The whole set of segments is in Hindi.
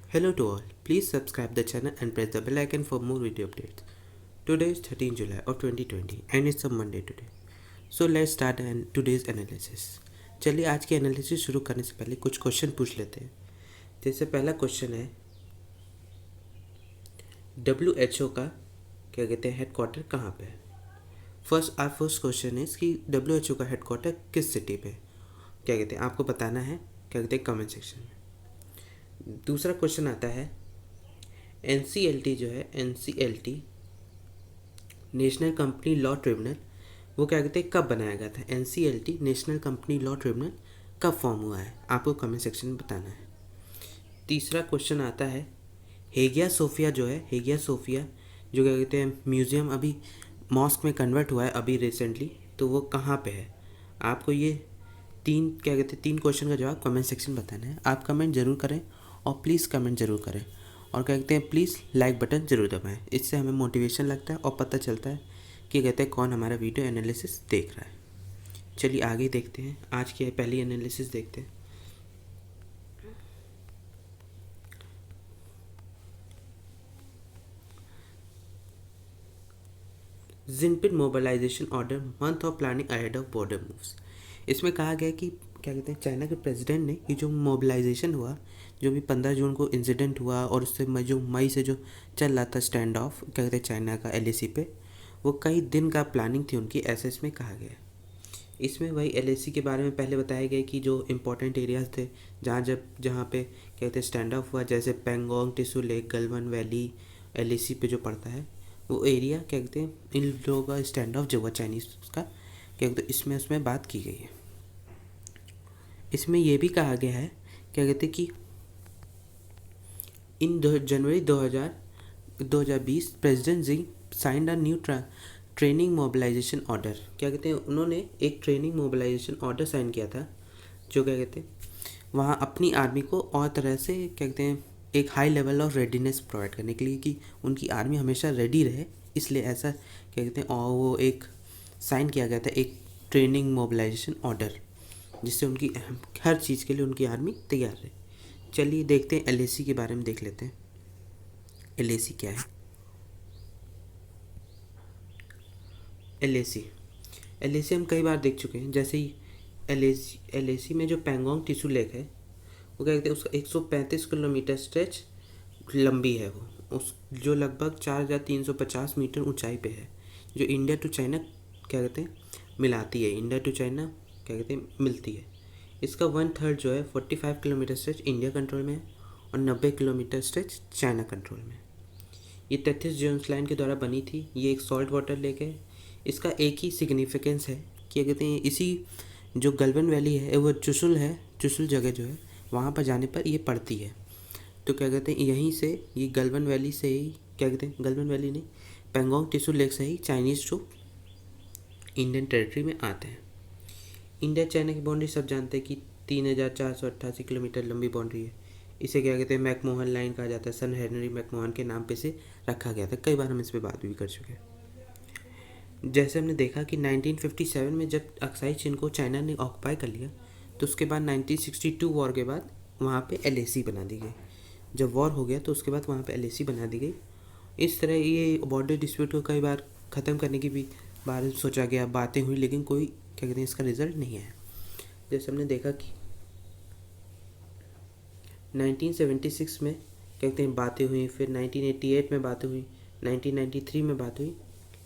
Hello to all. Please subscribe the channel and press the bell icon for more video updates. Today is 13 July of 2020 and it's a Monday today. So let's start today's analysis. चलिए आज के एनालिसिस शुरू करने से पहले कुछ क्वेश्चन पूछ लेते हैं। जैसे पहला क्वेश्चन है WHO का क्या कहते हैं हेडक्वार्टर कहाँ पे है। फर्स्ट क्वेश्चन इज कि WHO का हेडक्वार्टर किस सिटी पे है, क्या कहते हैं आपको बताना है, क्या कहते हैं कमेंट सेक्शन में। दूसरा क्वेश्चन आता है NCLT जो है NCLT national company law tribunal वो क्या कहते हैं कब बनाया गया था। NCLT national company law tribunal कब फॉर्म हुआ है, आपको कमेंट सेक्शन में बताना है। तीसरा क्वेश्चन आता है हेगिया सोफिया जो है हेगिया सोफिया जो क्या कहते हैं म्यूज़ियम अभी मॉस्क में कन्वर्ट हुआ है अभी रिसेंटली, तो वो कहाँ पे है। आपको ये तीन क्वेश्चन का जवाब कमेंट सेक्शन में बताना है। आप कमेंट ज़रूर करें और प्लीज़ कमेंट ज़रूर करें और क्या कहते हैं प्लीज़ लाइक बटन ज़रूर दबाएं। इससे हमें मोटिवेशन लगता है और पता चलता है कि कहते हैं कौन हमारा वीडियो एनालिसिस देख रहा है। चलिए आगे देखते हैं, आज की पहली एनालिसिस देखते हैं। Jinping mobilization order month of planning ahead of border moves. इसमें कहा गया कि क्या कहते हैं चाइना के प्रेसिडेंट ने ये जो मोबिलाइजेशन हुआ, जो भी 15 जून को इंसिडेंट हुआ और उससे मई से जो चल रहा था स्टैंड ऑफ क्या कहते हैं चाइना का LAC पे, वो कई दिन का प्लानिंग थी उनकी, ऐसे इसमें कहा गया। इसमें वही LAC के बारे में पहले बताया गया कि जो इम्पोर्टेंट एरियाज़ थे जहाँ पे क्या कहते हैं स्टैंड ऑफ हुआ, जैसे Pangong tissue lake Galwan valley LAC पे जो पड़ता है वो एरिया क्या कहते हैं इन लोगों का स्टैंड ऑफ जो हुआ चाइनीज़ का क्या कहते हैं इसमें बात की गई है। इसमें यह भी कहा गया है क्या कहते हैं कि in January 2020 president Xi signed a new training mobilization order. क्या कहते हैं उन्होंने एक ट्रेनिंग मोबिलाइजेशन ऑर्डर साइन किया था, जो क्या कहते हैं वहाँ अपनी आर्मी को और तरह से क्या कहते हैं एक high level of readiness provide करने के लिए कि उनकी आर्मी हमेशा रेडी रहे, इसलिए ऐसा क्या कहते हैं और वो एक साइन किया गया था एक ट्रेनिंग मोबिलाइजेशन ऑर्डर, जिससे उनकी हर चीज़ के लिए उनकी आर्मी तैयार रहे। चलिए देखते हैं LAC के बारे में देख लेते हैं। LAC क्या है। LAC हम कई बार देख चुके हैं। जैसे ही LAC में जो पेंगोंग टिसू लेक है वो क्या कहते हैं उसका 135 किलोमीटर स्ट्रेच लंबी है, वो उस जो लगभग 4350 मीटर ऊंचाई पे है, जो इंडिया टू चाइना क्या कहते हैं मिलाती है, इंडिया टू चाइना क्या कहते हैं मिलती है। इसका 1/3 जो है 45 किलोमीटर स्ट्रेच इंडिया कंट्रोल में है और 90 किलोमीटर स्ट्रेच चाइना कंट्रोल में है। ये 33 जेम्स लाइन के द्वारा बनी थी। ये एक सॉल्ट वाटर लेक है। इसका एक ही सिग्निफिकेंस है कि कहते हैं इसी जो गलवान वैली है वो चुशुल जगह जो है वहाँ पर जाने पर ये पड़ती है। तो क्या कहते हैं यहीं से ये गलवान वैली से ही क्या कहते हैं गलवान वैली नहीं पेंगोंग टिसू लेक से ही चाइनीज़ जो इंडियन टेरिटरी में आते हैं। इंडिया चाइना की बाउंड्री सब जानते हैं कि 3488 किलोमीटर लंबी बाउंड्री है। इसे क्या कहते हैं मैकमोहन लाइन कहा जाता है। सन हेनरी मैकमोहन के नाम पे से रखा गया था। कई बार हम इस पर बात भी कर चुके हैं। जैसे हमने देखा कि 1957 में जब अक्साई चीन को चाइना ने ऑक्यूपाई कर लिया, तो उसके बाद 1962 वॉर के बाद वहाँ पे LAC बना दी गई। जब वॉर हो गया तो उसके बाद वहाँ पे LAC बना दी गई। इस तरह ये बॉर्डर डिस्प्यूट को कई बार ख़त्म करने की भी बारे सोचा गया, बातें हुई, लेकिन कोई क्या कहते हैं इसका रिजल्ट नहीं है। जैसे हमने देखा कि 1976 में क्या कहते हैं बातें हुई, फिर 1988 में बातें हुई, 1993 में बात हुई,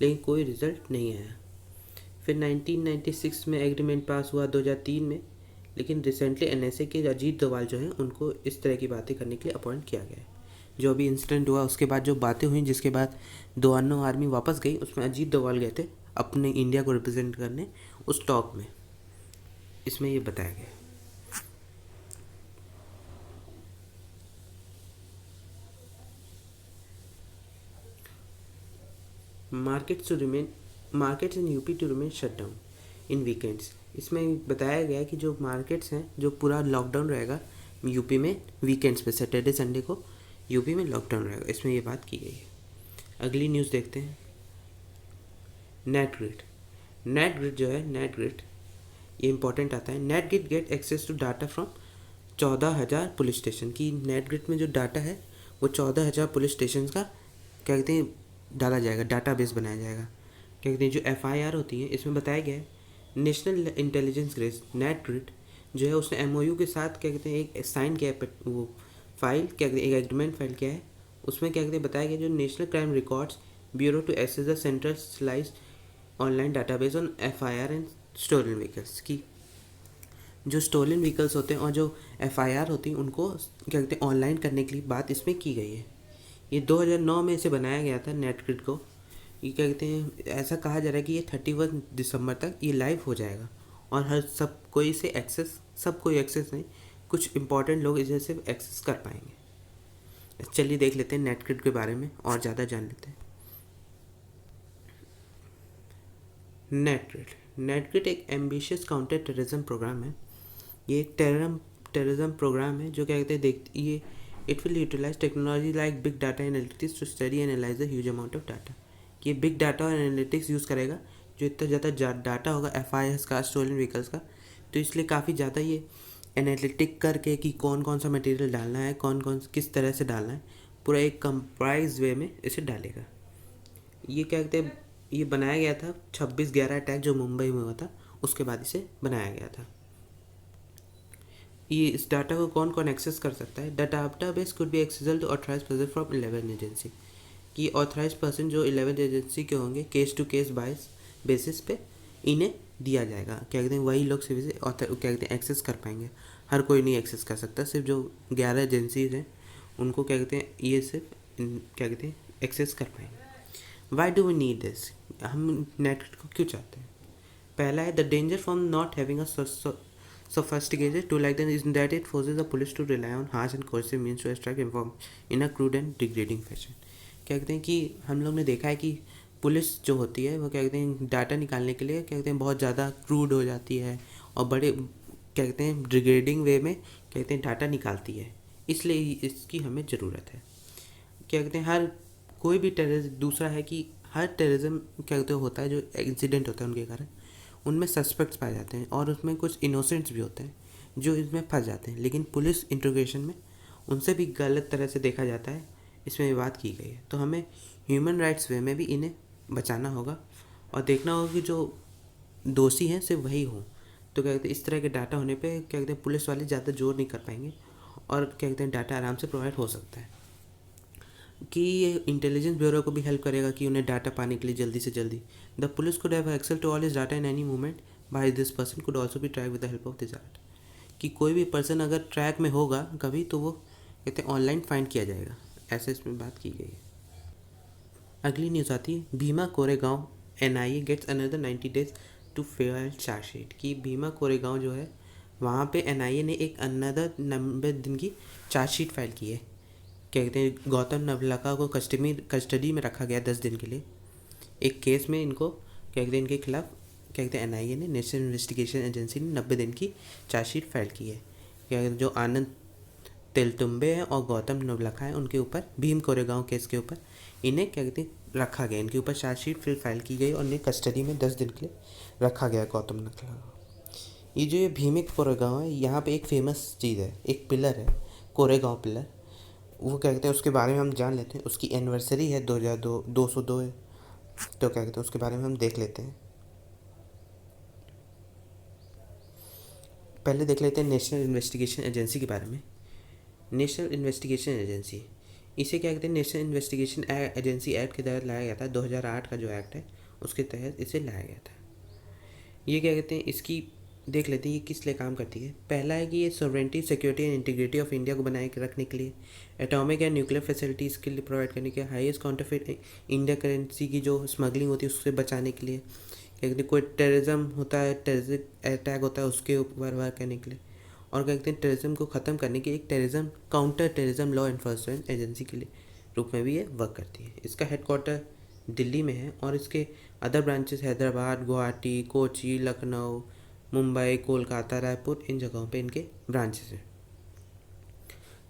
लेकिन कोई रिज़ल्ट नहीं आया। फिर 1996 में एग्रीमेंट पास हुआ 2003 में, लेकिन रिसेंटली NSA के अजीत डोभाल जो हैं उनको इस तरह की बातें करने के लिए अपॉइंट किया गया है। जो अभी इंसिडेंट हुआ उसके बाद जो बातें हुई, जिसके बाद दोनों आर्मी वापस गई, उसमें अजीत डोभाल गए थे अपने इंडिया को रिप्रेजेंट करने उस टॉक में। इसमें ये बताया गया। Markets in UP to remain shut down in weekends. इसमें बताया गया कि जो मार्केट्स हैं जो पूरा लॉकडाउन रहेगा UP में वीकेंड्स पे, सैटरडे संडे को UP में लॉकडाउन रहेगा। इसमें ये बात की गई है। अगली न्यूज़ देखते हैं। नेट ग्रिड जो है नेट ग्रिड ये इंपॉर्टेंट आता है। NATGRID get access to data from 14,000 police station की नेट ग्रिड में जो डाटा है वो 14,000 पुलिस स्टेशन का क्या कहते हैं डाला जाएगा, डाटाबेस बनाया जाएगा। क्या कहते हैं जो FIR होती है इसमें बताया गया है national intelligence grid net grid जो है उसने MOU के साथ क्या कहते हैं एक साइन किया है, वो फाइल क्या कहते हैं एक एग्रीमेंट फाइल किया है। उसमें क्या कहते हैं बताया गया जो national crime records bureau to access the centralized online database on FIR and stolen vehicles की जो स्टोलन व्हीकल्स होते हैं और जो FIR होती हैं उनको क्या कहते हैं ऑनलाइन करने के लिए बात इसमें की गई है। ये 2009 में इसे बनाया गया था नेट ग्रिड को। ये क्या कहते हैं ऐसा कहा जा रहा है कि ये 31 दिसंबर तक ये लाइव हो जाएगा और हर सब कोई इसे एक्सेस, सब कोई एक्सेस नहीं, कुछ इंपॉर्टेंट लोग इसे सिर्फ एक्सेस कर पाएंगे। चलिए देख लेते हैं नेट ग्रिड के बारे में और ज़्यादा जान लेते हैं। नेट ग्रिड एक एम्बिशियस काउंटर टेररिज्म प्रोग्राम है। ये एक टेररिज्म प्रोग्राम है जो क्या कहते हैं ये it will utilize technology like big data analytics to study and analyze the huge amount of data. ये बिग डाटा और एनालिटिक्स यूज़ करेगा जो इतना ज़्यादा डाटा होगा FIRs का, स्टोलन व्हीकल्स का, तो इसलिए काफ़ी ज़्यादा ये एनालिटिक करके कि कौन कौन सा मटेरियल डालना है, कौन कौन किस तरह से डालना है, पूरा एक कंप्राइज वे में इसे डालेगा। ये क्या कहते हैं ये बनाया गया था 26/11 अटैक जो मुंबई में हुआ था उसके बाद इसे बनाया गया था। ये इस डाटा को कौन कौन एक्सेस कर सकता है? The database could be accessible to authorized person from 11 agency कि ऑथराइज्ड पर्सन जो 11 एजेंसी के होंगे केस टू केस बेसिस पे इन्हें दिया जाएगा। क्या कहते हैं वही लोग सिर्फ इसे क्या कहते हैं एक्सेस कर पाएंगे, हर कोई नहीं एक्सेस कर सकता, सिर्फ जो 11 एजेंसीज हैं उनको क्या कहते हैं ये सिर्फ क्या कहते हैं एक्सेस कर पाएंगे। Why do we need this? हम नेट को क्यों चाहते हैं? पहला है the danger from not having a sophisticated tool like that is that it forces the police to rely on harsh and coercive means to extract information in a crude and degrading fashion। क्या कहते हैं कि हम लोग ने देखा है कि पुलिस जो होती है वो क्या कहते हैं डाटा निकालने के लिए क्या कहते हैं बहुत ज़्यादा क्रूड हो जाती है और बड़े क्या कहते हैं डिग्रेडिंग वे में क्या कहते हैं डाटा निकालती है, इसलिए इसकी हमें ज़रूरत है। क्या कहते हैं हर कोई भी टेररिज्म, दूसरा है कि हर टेररिज्म क्या कहते होता है जो इंसिडेंट होता है उनके कारण उनमें सस्पेक्ट्स पाए जाते हैं और उसमें कुछ इनोसेंट्स भी होते हैं जो इसमें फंस जाते हैं, लेकिन पुलिस इंट्रोगेशन में उनसे भी गलत तरह से देखा जाता है, इसमें भी बात की गई है। तो हमें ह्यूमन राइट्स वे में भी इन्हें बचाना होगा और देखना होगा कि जो दोषी हैं सिर्फ वही हों। तो क्या कहते हैं इस तरह के डाटा होने पे क्या कहते हैं पुलिस वाले ज़्यादा जोर नहीं कर पाएंगे और क्या कहते हैं डाटा आराम से प्रोवाइड हो सकता है कि ये इंटेलिजेंस ब्यूरो को भी हेल्प करेगा कि उन्हें डाटा पाने के लिए जल्दी से जल्दी। The police could have access to all his data in any moment by this person could also be track with the help of this art कि कोई भी पर्सन अगर ट्रैक में होगा कभी तो वो कहते हैं ऑनलाइन फाइंड किया जाएगा, ऐसे इसमें बात की गई है। अगली न्यूज़ आती है Bhima Koregaon NIA gets another 90 days to file chargesheet कि भीमा कोरेगांव जो है वहाँ पे NIA ने एक अनदर 90 दिन की चार्जशीट फाइल की है। क्या कहते हैं गौतम नवलखा को कस्टडी में रखा गया 10 दिन के लिए एक केस में। इनको क्या कहते हैं इनके खिलाफ क्या कहते हैं NIA ने नेशनल इन्वेस्टिगेशन एजेंसी ने 90 दिन की चार्जशीट फाइल की है। क्या कहते हैं जो आनंद तेलतुम्बे हैं और गौतम नवलखा है उनके ऊपर भीम कोरेगांव केस के ऊपर इन्हें क्या कहते हैं रखा गया, इनके ऊपर चार्जशीट फिर फाइल की गई और इन्हें कस्टडी में 10 दिन के लिए रखा गया गौतम नवलखा। ये जो ये भीम कोरेगांव है यहाँ पे एक फेमस चीज़ है, एक पिलर है कोरेगांव पिलर, वो क्या कहते हैं उसके बारे में हम जान लेते हैं। उसकी एनिवर्सरी है 202 है, तो क्या कहते हैं उसके बारे में हम देख लेते हैं। पहले देख लेते हैं नेशनल इन्वेस्टिगेशन एजेंसी के बारे में। नेशनल इन्वेस्टिगेशन एजेंसी इसे क्या कहते हैं नेशनल इन्वेस्टिगेशन एजेंसी एक्ट के तहत लाया गया था, 2008 का जो एक्ट है उसके तहत इसे लाया गया था। ये क्या कहते हैं इसकी देख लेते हैं ये किस लिए काम करती है। पहला है कि ये sovereignty, security and integrity of India को बनाए रखने के लिए, एटॉमिक एंड न्यूक्लियर फैसिलिटीज़ के लिए प्रोवाइड करने के लिए, हाईएस्ट काउंटरफेट इंडिया करेंसी की जो स्मगलिंग होती है उससे बचाने के लिए, क्या कहते हैं कोई टेररिज्म होता है, टेररिस्ट अटैक होता है उसके ऊपर वर्क करने के लिए, और क्या कहते हैं टेररिज्म को ख़त्म करने की एक terrorism counter terrorism law enforcement agency के लिए रूप में भी ये वर्क करती है। इसका हेडक्वार्टर दिल्ली में है और इसके अदर ब्रांचेस हैदराबाद, गुवाहाटी, कोची, लखनऊ, मुंबई, कोलकाता, रायपुर, इन जगहों पे इनके ब्रांचेस हैं।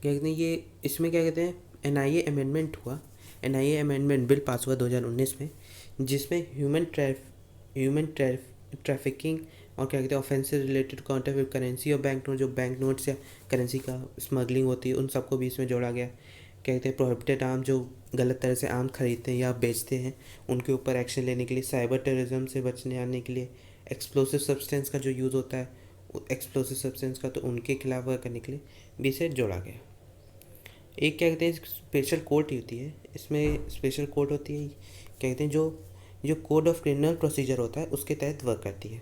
क्या कहते हैं ये इसमें क्या कहते हैं NIA अमेंडमेंट हुआ, NIA अमेंडमेंट बिल पास हुआ 2019 में, जिसमें ह्यूमन ट्रैफिकिंग और क्या कहते हैं ऑफेंसिव रिलेटेड काउंटरफेट करेंसी और बैंक नोट, जो बैंक नोट्स या करेंसी का स्मगलिंग होती है उन सबको भी इसमें जोड़ा गया। क्या कहते हैं प्रोहिबिटेड आर्म, जो गलत तरह से आर्म खरीदते हैं या बेचते हैं उनके ऊपर एक्शन लेने के लिए। साइबर टेररिज्म से बचने आने के लिए। एक्सप्लोसिव सब्सटेंस का जो यूज़ होता है एक्सप्लोसिव सब्सटेंस का, तो उनके खिलाफ वर्क करने के लिए भी इसे जोड़ा गया। एक क्या कहते हैं स्पेशल कोर्ट होती है, इसमें स्पेशल कोर्ट होती है क्या कहते हैं जो जो कोड ऑफ क्रिमिनल प्रोसीजर होता है उसके तहत वर्क करती है।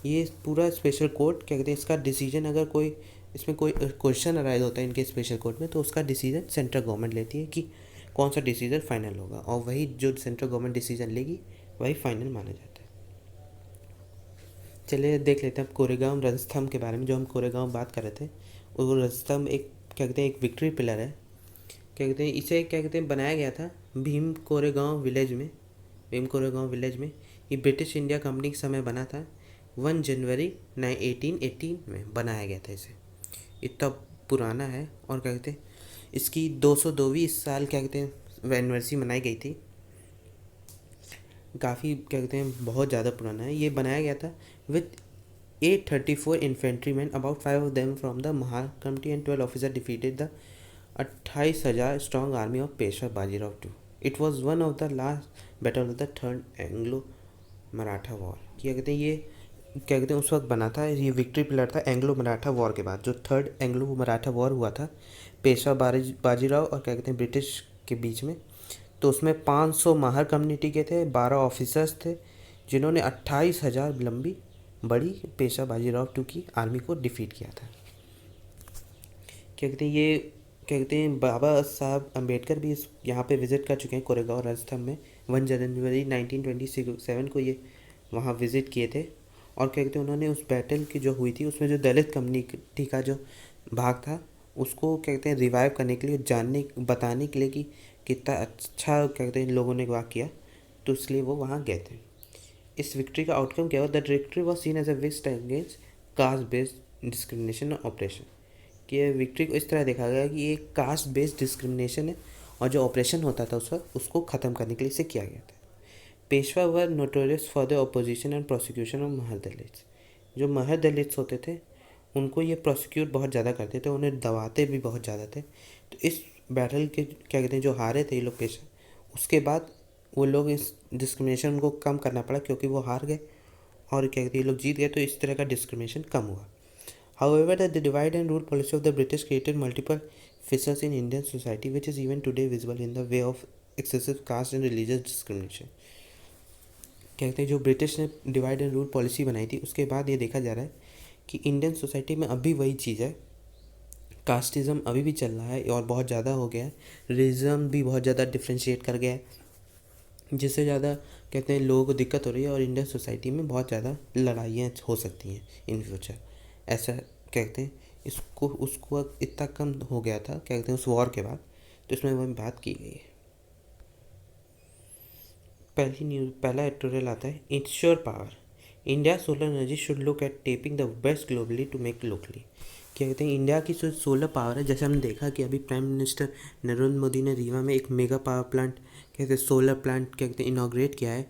ये पूरा स्पेशल कोर्ट क्या कहते हैं इसका डिसीजन, अगर कोई इसमें कोई क्वेश्चन अराइज होता है इनके स्पेशल कोर्ट में, तो उसका डिसीजन सेंट्रल गवर्नमेंट लेती है कि कौन सा डिसीजन फाइनल होगा, और वही जो सेंट्रल गवर्नमेंट डिसीजन लेगी वही फाइनल माना जाता है। चलिए देख लेते हैं अब कोरेगांव रणस्तंभ के बारे में। जो हम कोरेगांव बात कर रहे थे, वो रणस्तंभ एक क्या कहते हैं एक विक्ट्री पिलर है। क्या कहते हैं इसे क्या कहते हैं बनाया गया था भीम कोरेगांव विलेज में। भीम कोरेगांव विलेज में ये ब्रिटिश इंडिया कंपनी के समय बना था। 1 जनवरी 1818 में बनाया गया था इसे। इतना पुराना है। और क्या कहते हैं इसकी 202वीं इस साल क्या कहते हैं एनिवर्सरी मनाई गई थी। काफ़ी क्या कहते हैं बहुत ज़्यादा पुराना है। ये बनाया गया था with 834 infantrymen, about 5 of them from the Mahar committee and 12 officer defeated the 28,000 strong army of Peshwa Bajirao two. It was one of the last battle of the third Anglo Maratha war. क्या कहते हैं ये क्या कहते हैं उस वक्त बना था, ये विक्ट्री पिलर था एंग्लो मराठा वॉर के बाद। जो थर्ड एंग्लो मराठा वॉर हुआ था पेशवा बाजीराव और क्या कहते हैं ब्रिटिश के बीच में, तो उसमें 500 माहर कम्युनिटी के थे, 12 ऑफिसर्स थे जिन्होंने 28,000 लंबी बड़ी पेशवा बाजीराव टू की आर्मी को डिफीट किया था। क्या कहते हैं ये क्या कहते हैं बाबा साहब अम्बेडकर भी इस यहाँ पे विज़िट कर चुके हैं कोरेगांव रणस्तंभ में। 1 जनवरी 1927 को ये वहाँ विज़िट किए थे। और क्या कहते हैं उन्होंने उस बैटल की जो हुई थी उसमें जो दलित कम्युनिटी का जो भाग था उसको क्या कहते हैं रिवाइव करने के लिए, जानने बताने के लिए कि कितना अच्छा क्या कहते हैं लोगों ने वाक किया, तो इसलिए वो वहाँ गए थे। इस विक्ट्री का आउटकम क्या हुआ? The victory was seen as a victory against caste based discrimination operation. कि ये विक्ट्री को इस तरह देखा गया कि ये कास्ट बेस्ड डिस्क्रिमिनेशन है और जो ऑपरेशन होता था उस वक्त उसको ख़त्म करने के लिए इसे किया गया था। Peshwa were notorious for the opposition and prosecution of Mahar Dalits. जो महर दलित्स होते थे उनको ये प्रोसिक्यूट बहुत ज़्यादा करते थे, उन्हें दबाते भी बहुत ज़्यादा थे। तो इस बैटल के क्या कहते हैं जो हारे थे ये लोग पेशवा, उसके बाद वो लोग इस डिस्क्रिमिनेशन उनको कम करना पड़ा क्योंकि वो हार गए और क्या कहते हैं ये लोग जीत गए, तो इस तरह का डिस्क्रिमिनेशन कम हुआ। However, the divide and rule policy of the British created multiple fissures in Indian society, which is even today visible in the way of excessive caste and religious discrimination. कहते हैं जो ब्रिटिश ने डिवाइड एंड रूल पॉलिसी बनाई थी उसके बाद ये देखा जा रहा है कि इंडियन सोसाइटी में अभी वही चीज़ है, कास्टिज़म अभी भी चल रहा है और बहुत ज़्यादा हो गया है। रिलीजन भी बहुत ज़्यादा डिफ्रेंशिएट कर गया है, जिससे ज़्यादा कहते हैं लोगों को दिक्कत हो रही है और इंडियन सोसाइटी में बहुत ज़्यादा लड़ाइयाँ हो सकती हैं इन फ्यूचर। ऐसा कहते हैं इसको उसको इतना कम हो गया था क्या कहते हैं उस वॉर के बाद, तो इसमें वह बात की गई है। पहला एडिटोरियल आता है ensure power. India solar energy should look at tapping the best globally to make locally. क्या कहते हैं इंडिया की जो सोलर पावर है, जैसे हमने देखा कि अभी प्राइम मिनिस्टर नरेंद्र मोदी ने रीवा में एक मेगा पावर प्लांट कहते हैं सोलर प्लांट क्या कहते हैं इनॉग्रेट किया है,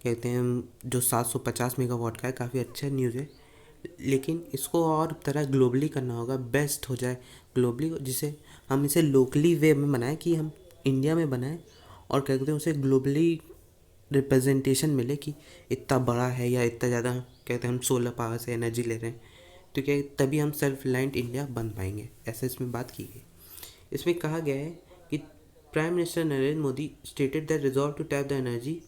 कहते हैं जो 750 मेगावाट का है। काफ़ी अच्छा न्यूज़ है, लेकिन इसको और तरह ग्लोबली करना होगा, बेस्ट हो जाए ग्लोबली, जिसे हम इसे लोकली वे में बनाएं कि हम इंडिया में बनाएं और क्या कहते हैं उसे ग्लोबली रिप्रेजेंटेशन मिले कि इतना बड़ा है या इतना ज़्यादा कहते हैं हम सोलर पावर से एनर्जी ले रहे हैं, तो क्या तभी हम सेल्फ रिलायंट इंडिया बन पाएंगे। ऐसे इसमें बात की गई। इसमें कहा गया है कि prime minister Narendra Modi stated that resolve to tap the energy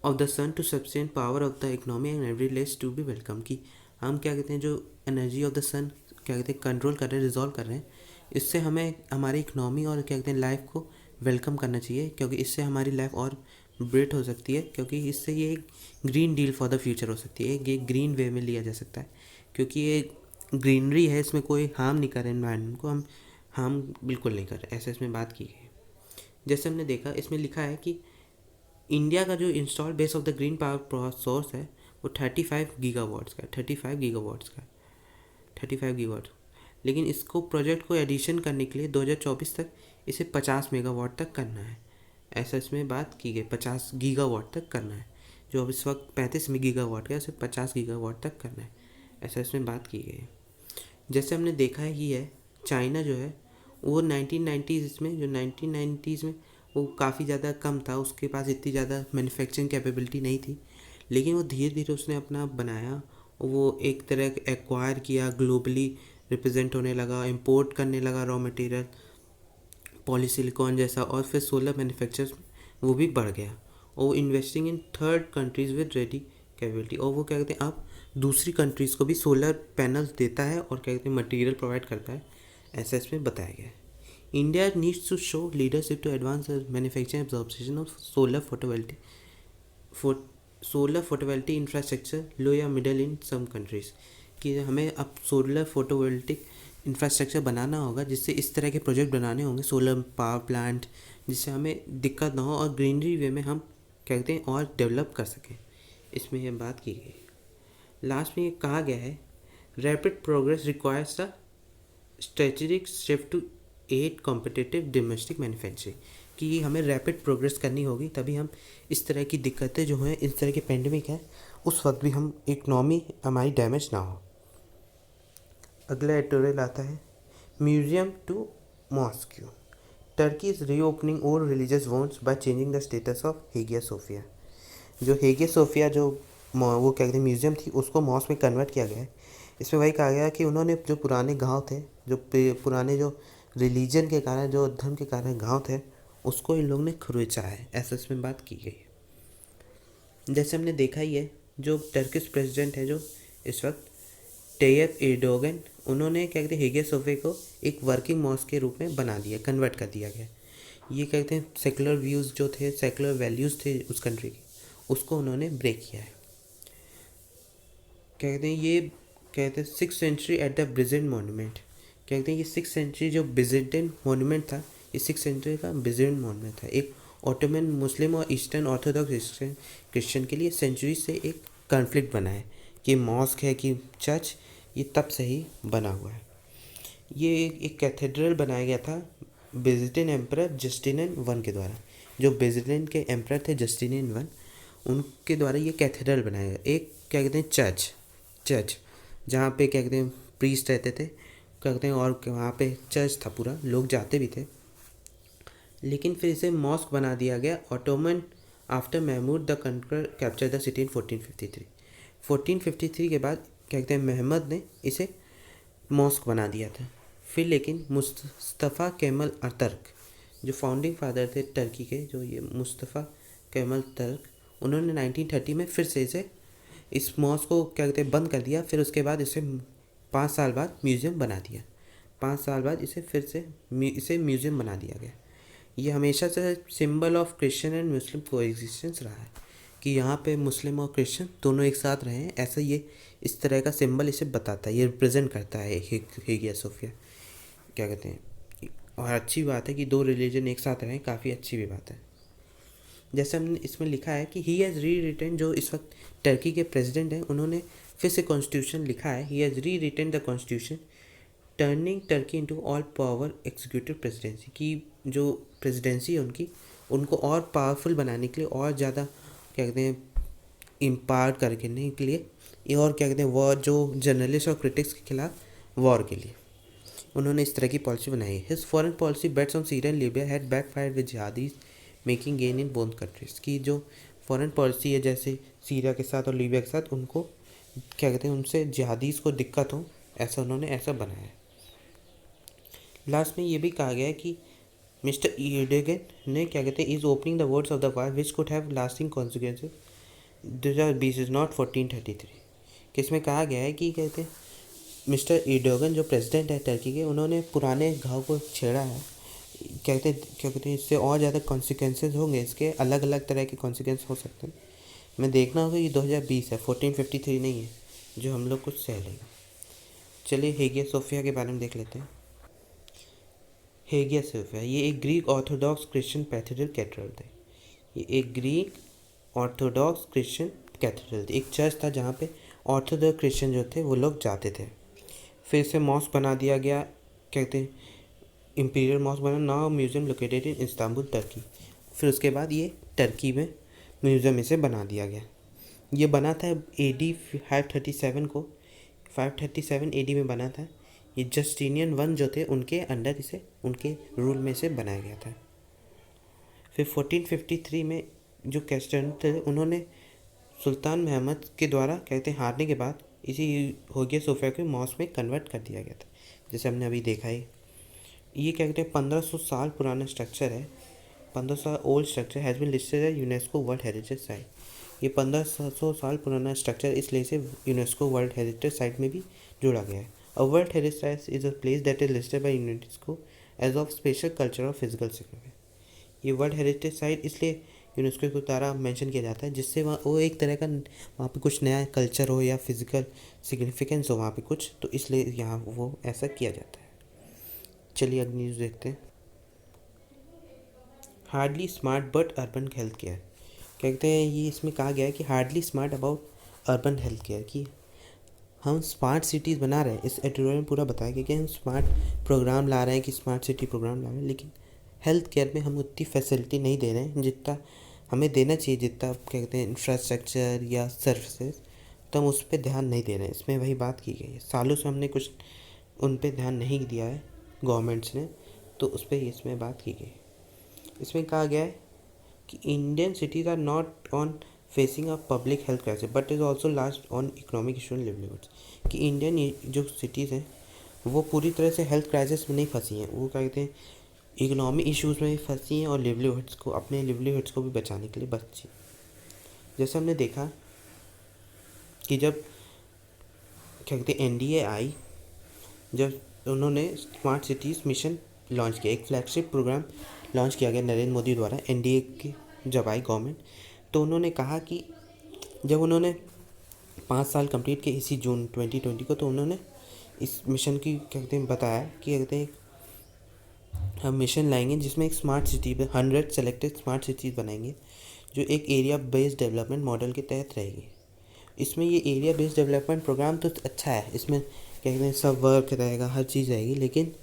of the sun to sustain power of the economy and every less to be welcome. कि हम क्या कहते हैं जो एनर्जी ऑफ द सन क्या कहते हैं कंट्रोल कर रहे हैं, रिजॉल्व कर रहे हैं, इससे हमें हमारी इकोनॉमी और क्या कहते हैं लाइफ को वेलकम करना चाहिए, क्योंकि इससे हमारी लाइफ और ब्रेट हो सकती है, क्योंकि इससे ये green deal for the future हो सकती है। ये ग्रीन वे में लिया जा सकता है क्योंकि ये ग्रीनरी है, इसमें कोई हार्म नहीं कर रहे एनवायरनमेंट को, हम हार्म बिल्कुल नहीं कर रहे। ऐसे इसमें बात की गई। जैसे हमने देखा इसमें लिखा है कि इंडिया का जो install base of the green power source है वो 35 गीगावाट्स का 35 गीगावाट। लेकिन इसको प्रोजेक्ट को एडिशन करने के लिए 2024 तक इसे 50 मेगावाट तक करना है। ऐसा इसमें बात की गई, 50 गीगावाट तक करना है, जो अब इस वक्त 35 गीगावाट का है, उसे 50 गीगावाट तक करना है, ऐसा इसमें बात की गई है। जैसे हमने देखा ही है, चाइना जो है वो 1990s में, जो 1990s में वो काफ़ी ज़्यादा कम था, उसके पास इतनी ज़्यादा मैन्युफैक्चरिंग कैपेबिलिटी नहीं थी, लेकिन वो धीरे धीरे उसने अपना बनाया, वो एक तरह एक्वायर किया, ग्लोबली रिप्रेजेंट होने लगा, इंपोर्ट करने लगा रॉ मटेरियल, पॉलीसिलिकॉन जैसा, और फिर सोलर मैन्युफैक्चर वो भी बढ़ गया, और investing in third countries with ready capability, और वो क्या कहते हैं अब दूसरी कंट्रीज़ को भी सोलर पैनल्स देता है और क्या कहते हैं मटेरियल प्रोवाइड करता है, ऐसा इसमें बताया गया है। India needs to show leadership to advance manufacturing absorption of solar photovoltaic infrastructure low या मिडल इन सम कंट्रीज़, कि हमें अब सोलर फोटोवोल्टिक इंफ्रास्ट्रक्चर बनाना होगा, जिससे इस तरह के प्रोजेक्ट बनाने होंगे, सोलर पावर प्लांट, जिससे हमें दिक्कत ना हो और ग्रीनरी वे में हम क्या कहते हैं और डेवलप कर सकें, इसमें यह बात की गई। लास्ट में ये कहा गया है, rapid progress requires the strategic shift to add competitive domestic manufacturing, कि हमें रैपिड प्रोग्रेस करनी होगी, तभी हम इस तरह की दिक्कतें जो हैं, इस तरह के पेंडेमिक है, उस वक्त भी हम इकनॉमी हमारी डैमेज ना हो। अगला एडिटोरियल आता है, museum to mosque, Turkey is reopening old religious wounds by changing the status of Hagia Sophia. जो हेगिया सोफिया जो वो क्या कहते हैं म्यूज़ियम थी, उसको मॉस्क में कन्वर्ट किया गया है। इसमें वही कहा गया कि उन्होंने जो पुराने गांव थे, जो पुराने जो रिलीजन के कारण, जो धर्म के कारण गांव थे, उसको इन लोगों ने खुरचा है, ऐसा इसमें बात की गई है। जैसे हमने देखा ही है, जो टर्किश प्रेसिडेंट है जो इस वक्त टैयप एर्डोगन, उन्होंने क्या कहते हैं हेगिया सोफिया को एक वर्किंग मॉस्क के रूप में बना दिया, कन्वर्ट कर दिया गया। ये कहते हैं सेकुलर व्यूज़ जो थे, सेकुलर वैल्यूज़ थे उस कंट्री के, उसको उन्होंने ब्रेक किया है। कहते हैं ये कहते हैं 6th century at the Byzantine monument, कहते हैं ये 6th सेंचुरी जो बिजेंटाइन मोन्यूमेंट था, ये 6th सेंचुरी का बिजेंट मोन्यूमेंट था, एक ऑटोमन मुस्लिम और ईस्टर्न ऑर्थोडॉक्स क्रिश्चियन के लिए सेंचुरी से एक कॉन्फ्लिक्ट बना है कि मॉस्क है कि चर्च, ये तब से ही बना हुआ है। ये एक कैथेड्रल बनाया गया था बिजेंटाइन एम्परर जस्टिनियन वन के द्वारा, जो बिजेंटाइन के एम्परर थे जस्टिनियन वन, उनके द्वारा ये कैथेड्रल बनाया गया, एक क्या कहते हैं चर्च जहाँ पे क्या कहते हैं प्रीस्ट रहते थे, क्या कहते हैं, और वहाँ पे चर्च था पूरा, लोग जाते भी थे, लेकिन फिर इसे मॉस्क बना दिया गया Ottoman after Mahmud the conqueror capture the city in 1453। 1453 के बाद क्या कहते हैं महमद ने इसे मॉस्क बना दिया था। फिर लेकिन मुस्तफ़ा केमल अतर्क, जो फाउंडिंग फादर थे टर्की के, जो ये मुस्तफ़ा केमल तर्क, उन्होंने 1930 में फिर से इस मॉस्क को क्या कहते हैं बंद कर दिया। फिर उसके बाद इसे 5 साल बाद म्यूज़ियम बना दिया, 5 साल बाद इसे फिर से इसे म्यूज़ियम बना दिया गया। ये हमेशा से symbol of Christian and Muslim coexistence रहा है, कि यहाँ पे मुस्लिम और क्रिश्चियन दोनों एक साथ रहे हैं, ऐसा ये इस तरह का सिंबल इसे बताता है, ये रिप्रेजेंट करता है हेगिया सोफिया, क्या कहते हैं। और अच्छी बात है कि 2 रिलीजन एक साथ रहें, काफ़ी अच्छी भी बात है। जैसे हमने इसमें लिखा है कि ही हैज़ री रिटन, जो इस वक्त टर्की के प्रेसिडेंट हैं, उन्होंने फिर से कॉन्स्टिट्यूशन लिखा है, he has rewritten the constitution turning Turkey into all power executive presidency, की जो प्रेसिडेंसी है उनकी, उनको और पावरफुल बनाने के लिए, और ज़्यादा क्या कहते हैं इम्पावर करने के लिए, ये और क्या कहते हैं वॉर, जो जर्नलिस्ट और क्रिटिक्स के खिलाफ वॉर के लिए उन्होंने इस तरह की पॉलिसी बनाई है। His foreign policy bets on Syria and Libya had backfired with jihadis making gain in both countries, की जो फॉरेन पॉलिसी है जैसे सीरिया के साथ और लीबिया के साथ, उनको क्या कहते हैं उनसे जिहादीज को दिक्कत हो, ऐसा उन्होंने ऐसा बनाया है। लास्ट में ये भी कहा गया है कि मिस्टर एर्डोगन ने क्या कहते हैं is opening the words of the war which could have lasting consequences 2020 is not 1433, कि इसमें कहा गया है कि कहते हैं मिस्टर एर्डोगन जो प्रेसिडेंट है टर्की के, उन्होंने पुराने घाव को छेड़ा है, क्या कहते हैं इससे और ज़्यादा कॉन्सिक्वेंसेज होंगे, इसके अलग अलग तरह के कॉन्सिक्वेंस हो सकते हैं। हमें देखना होगा कि 2020 है, 1453 नहीं है, जो हम लोग कुछ सह लेगा। चलिए हेगिया सोफिया के बारे में देख लेते हैं। हेगिया सोफिया ये एक ग्रीक ऑर्थोडॉक्स क्रिश्चियन कैथेड्रल थे, ये एक ग्रीक ऑर्थोडॉक्स क्रिश्चियन कैथेड्रल थी, एक चर्च था जहाँ पे ऑर्थोडॉक्स क्रिश्चियन जो थे वो लोग जाते थे। फिर इसे मॉस्क बना दिया गया, कहते हैं इंपीरियल मॉस्क बना, now museum located in Istanbul Turkey. फिर उसके बाद ये टर्की में म्यूज़ियम इसे बना दिया गया। ये बना था AD 537 को, 537 AD में बना था। ये जस्टिनियन वन जो थे उनके अंडर इसे, उनके रूल में से बनाया गया था। फिर 1453 में जो कैस्टन थे उन्होंने सुल्तान महमद के द्वारा कहते हैं हारने के बाद इसी होगिया सोफिया को मॉस्क में कन्वर्ट कर दिया गया था, जैसे हमने अभी देखा है। ये क्या कहते हैं 1500 साल पुराना स्ट्रक्चर है, 1500 old structure has been listed as UNESCO world heritage site. ये 1500 साल पुराना स्ट्रक्चर इसलिए से यूनेस्को वर्ल्ड हेरिटेज साइट में भी जोड़ा गया है। A world heritage site is a place that is listed by UNESCO as of special culture और फिजिकल सिग्निफिकेंस। ये वर्ल्ड हेरिटेज साइट इसलिए यूनेस्को के द्वारा मेंशन किया जाता है जिससे वहाँ वो एक तरह का वहाँ पे कुछ नया कल्चर हो या फिजिकल सिग्निफिकेंस हो वहाँ पे कुछ, तो इसलिए यहाँ वो ऐसा किया जाता है। चलिए अगली न्यूज़ देखते हैं। Hardly smart but urban health care. कहते हैं ये इसमें कहा गया है कि hardly smart about urban health care, कि हम स्मार्ट सिटीज़ बना रहे हैं। इस एडिटोरियल में पूरा बताया गया कि हम स्मार्ट प्रोग्राम ला रहे हैं, कि स्मार्ट सिटी प्रोग्राम ला रहे हैं, लेकिन हेल्थ केयर में हम उतनी फैसिलिटी नहीं दे रहे हैं जितना हमें देना चाहिए, जितना क्या कहते हैं इंफ्रास्ट्रक्चर या सर्विसेज, तो हम उस पर ध्यान नहीं दे रहे हैं। इसमें वही बात की गई है, सालों से हमने कुछ उन पर ध्यान नहीं दिया है गवर्नमेंट्स ने, तो उस पर इसमें बात की गई। इसमें कहा गया है कि Indian cities are not on facing a public health crisis but is also last on economic issue and livelihoods, कि इंडियन जो सिटीज़ हैं वो पूरी तरह से हेल्थ क्राइसिस में नहीं फंसी हैं, वो क्या कहते हैं इकोनॉमिक इश्यूज़ में भी फंसी हैं और लिवलीहुड्स को, अपने लिवलीहुड्स को भी बचाने के लिए बची। जैसे हमने देखा कि जब क्या कहते हैं NDA आई, जब उन्होंने स्मार्ट सिटीज़ मिशन लॉन्च किया, एक फ्लैगशिप प्रोग्राम लॉन्च किया गया नरेंद्र मोदी द्वारा, NDA की जब आई गवर्नमेंट, तो उन्होंने कहा कि जब उन्होंने 5 साल कंप्लीट किए इसी जून 2020 को, तो उन्होंने इस मिशन की क्या कहते हैं बताया कि कहते हैं हम मिशन लाएंगे जिसमें एक स्मार्ट सिटी पे 100 सेलेक्टेड स्मार्ट सिटीज़ बनाएंगे जो एक एरिया बेस्ड डेवलपमेंट मॉडल के तहत रहेगी। इसमें ये एरिया बेस्ड डेवलपमेंट प्रोग्राम तो अच्छा है, इसमें क्या कहते हैं सब वर्क रहेगा, हर चीज़ रहेगी, लेकिन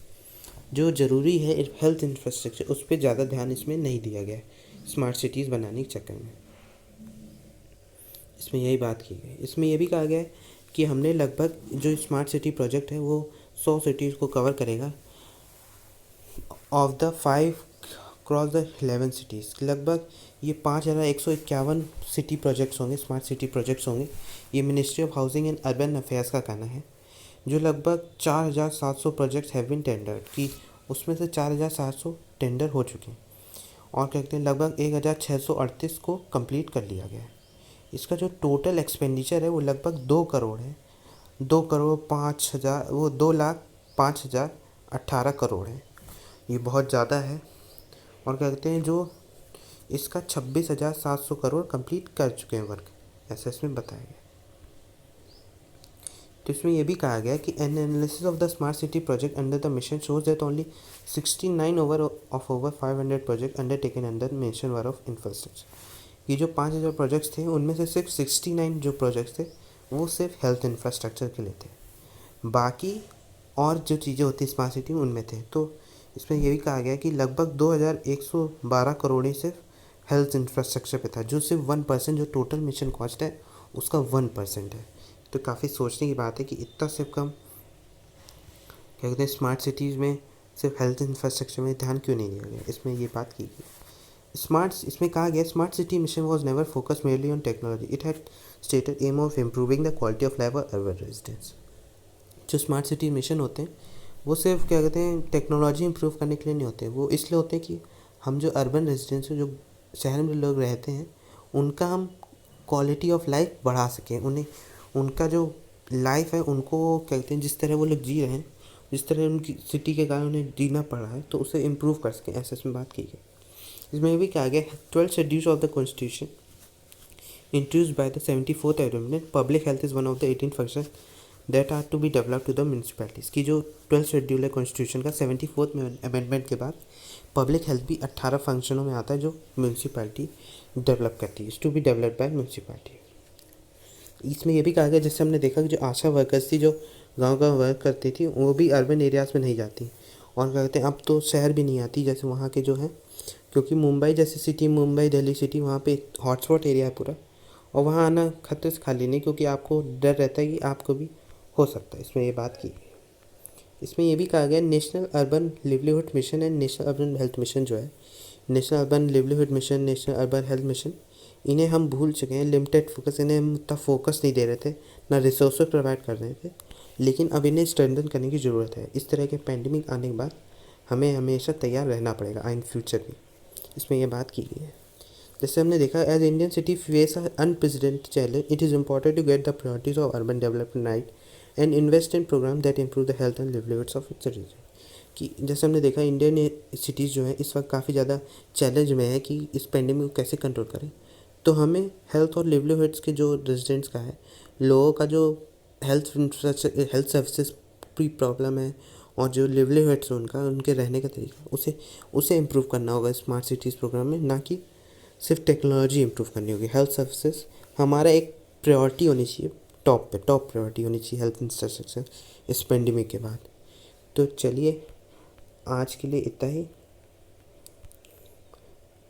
जो ज़रूरी है हेल्थ इंफ्रास्ट्रक्चर उस पर ज़्यादा ध्यान इसमें नहीं दिया गया है स्मार्ट सिटीज़ बनाने के चक्कर में। इसमें यही बात की गई। इसमें यह भी कहा गया है कि हमने लगभग जो स्मार्ट सिटी प्रोजेक्ट है वो 100 सिटीज़ को कवर करेगा of the 5 cross the 11 cities. लगभग ये 5151 सिटी प्रोजेक्ट्स होंगे, स्मार्ट सिटी प्रोजेक्ट्स होंगे। ये ministry of housing and urban affairs का कहना है। जो लगभग 4700 प्रोजेक्ट्स हैव बीन टेंडर्ड, कि उसमें से 4700 टेंडर हो चुके हैं और कहते हैं लगभग 1638 को कंप्लीट कर लिया गया है। इसका जो टोटल एक्सपेंडिचर है वो लगभग 2 करोड़ है, 2 करोड़ 5,000, वो 2,05,018 करोड़ है। ये बहुत ज़्यादा है। और क्या कहते हैं जो इसका 26,700 करोड़ कंप्लीट कर चुके हैं वर्क, ऐसा इसमें बताया गया। तो इसमें यह भी कहा गया कि N analysis of the smart city project under the mission shows that only 69 over 500 project undertaken under mission were of infrastructure. ये जो 5,000 प्रोजेक्ट्स थे उनमें से सिर्फ 69 जो प्रोजेक्ट्स थे वो सिर्फ हेल्थ इंफ्रास्ट्रक्चर के लिए थे, बाकी और जो चीज़ें होती स्मार्ट सिटी में उनमें थे। तो इसमें यह भी कहा गया कि लगभग 2112 करोड़ ही सिर्फ हेल्थ इंफ्रास्ट्रक्चर पे था, जो सिर्फ 1% जो टोटल मिशन कॉस्ट है उसका 1% है। तो काफ़ी सोचने की बात है कि इतना सिर्फ कम क्या कहते हैं स्मार्ट सिटीज़ में सिर्फ हेल्थ इंफ्रास्ट्रक्चर में ध्यान क्यों नहीं दिया गया। इसमें ये बात की गई। इसमें कहा गया smart city mission was never focus merely on technology, it had stated aim of improving the quality of life और अर्बन रेजिडेंस। जो स्मार्ट सिटी मिशन होते हैं वो सिर्फ क्या कहते हैं टेक्नोलॉजी इंप्रूव करने के लिए नहीं होते, वो इसलिए होते हैं कि हम जो अर्बन रेजिडेंस जो शहर में लोग रहते हैं उनका हम क्वालिटी ऑफ लाइफ बढ़ा सकें, उन्हें उनका जो लाइफ है उनको क्या कहते हैं जिस तरह वो लोग जी रहे हैं, जिस तरह उनकी सिटी के कारण उन्हें जीना पड़ रहा है, तो उसे इम्प्रूव कर सकें, ऐसे इसमें बात की गई। इसमें भी कहा गया 12 schedules of the constitution introduced by the 74th amendment public health is one of the 18 function that are to be develop to the municipalities. की जो 12 शेड्यूल है कॉन्स्टिट्यूशन का 74th अमेंडमेंट के बाद पब्लिक हेल्थ भी 18 फंक्शनों में आता है जो म्यूनसिपैलिटी डेवलप करती है, to be developed by municipality. इसमें यह भी कहा गया जैसे हमने देखा कि जो आशा वर्कर्स थी जो गांव वर्क करती थी वो भी अर्बन एरियाज़ में नहीं जाती, और क्या कहते हैं अब तो शहर भी नहीं आती जैसे वहाँ के जो हैं, क्योंकि मुंबई जैसी सिटी, मुंबई दिल्ली सिटी वहाँ पे हॉटस्पॉट एरिया है पूरा, और वहाँ आना खतरे से खाली नहीं, क्योंकि आपको डर रहता है कि आपको भी हो सकता है। इसमें ये बात की गई। इसमें ये भी कहा गया national urban livelihood mission and national urban health mission जो है, national urban livelihood mission, national urban health mission, इन्हें हम भूल चुके हैं। लिमिटेड फोकस, इन्हें हम उतना फोकस नहीं दे रहे थे, ना रिसोर्स प्रोवाइड कर रहे थे, लेकिन अब इन्हें स्ट्रेंथन करने की ज़रूरत है। इस तरह के पैंडमिक आने के बाद हमें हमेशा तैयार रहना पड़ेगा इन फ्यूचर भी। इसमें यह बात की गई है। जैसे हमने देखा, as Indian city face unprecedented challenge, it is important to get the priorities of urban development right and invest in program that improve the health and livelihoods of its region. कि जैसे हमने देखा, इंडियन सिटीज़ जो है इस वक्त काफ़ी ज़्यादा चैलेंज में है कि इस पेंडेमिक को कैसे कंट्रोल करें। तो हमें हेल्थ और लिवलीहुड्स के जो रेजिडेंट्स का है, लोगों का जो हेल्थ सर्विसेज की प्रॉब्लम है, और जो लिवलीहुड्स हैं उनका, उनके रहने का तरीका, उसे इम्प्रूव करना होगा स्मार्ट सिटीज़ प्रोग्राम में, ना कि सिर्फ टेक्नोलॉजी इम्प्रूव करनी होगी। हेल्थ सर्विसेज हमारा एक प्रायोरिटी होनी चाहिए, टॉप प्रायोरिटी होनी चाहिए हेल्थ इंफ्रास्ट्रक्चर इस पेंडेमिक के बाद। तो चलिए, आज के लिए इतना ही।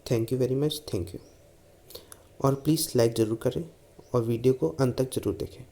Thank you very much, thank you. और प्लीज़ लाइक ज़रूर करें और वीडियो को अंत तक ज़रूर देखें।